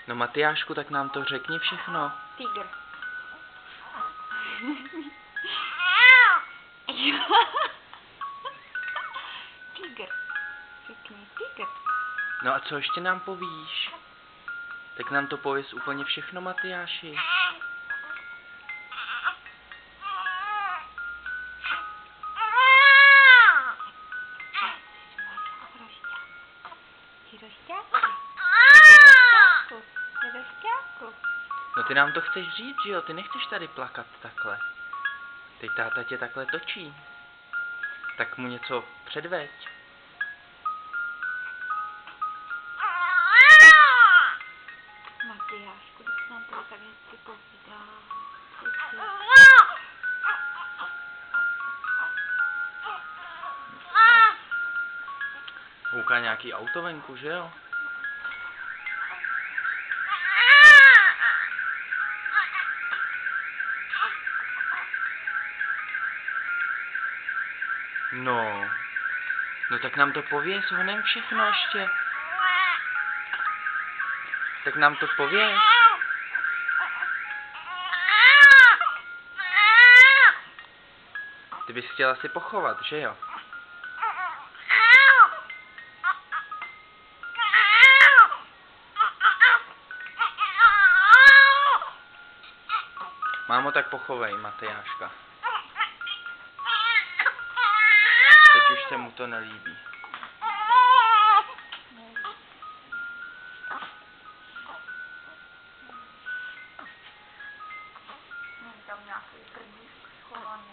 No Matyášku, tak nám to řekni všechno. Tygr. Tygr. Řekni tygr. No a co ještě nám povíš? Tak nám to pověz úplně všechno, Matyáši. No ty nám to chceš říct, že jo? Ty nechceš tady plakat takhle. Teď táta tě takhle točí. Tak mu něco předveď. Matyášku, když nám to tak hezky povídá. Kouká nějaký auto venku, že jo? No. No tak nám to pověz, honem všechno ještě. Tak nám to pověz. Ty bys chtěla si pochovat, že jo? Mámo, tak pochovej Matyáška. Teď už se mu to nelíbí. Mám tam nějaký prdík schovaný.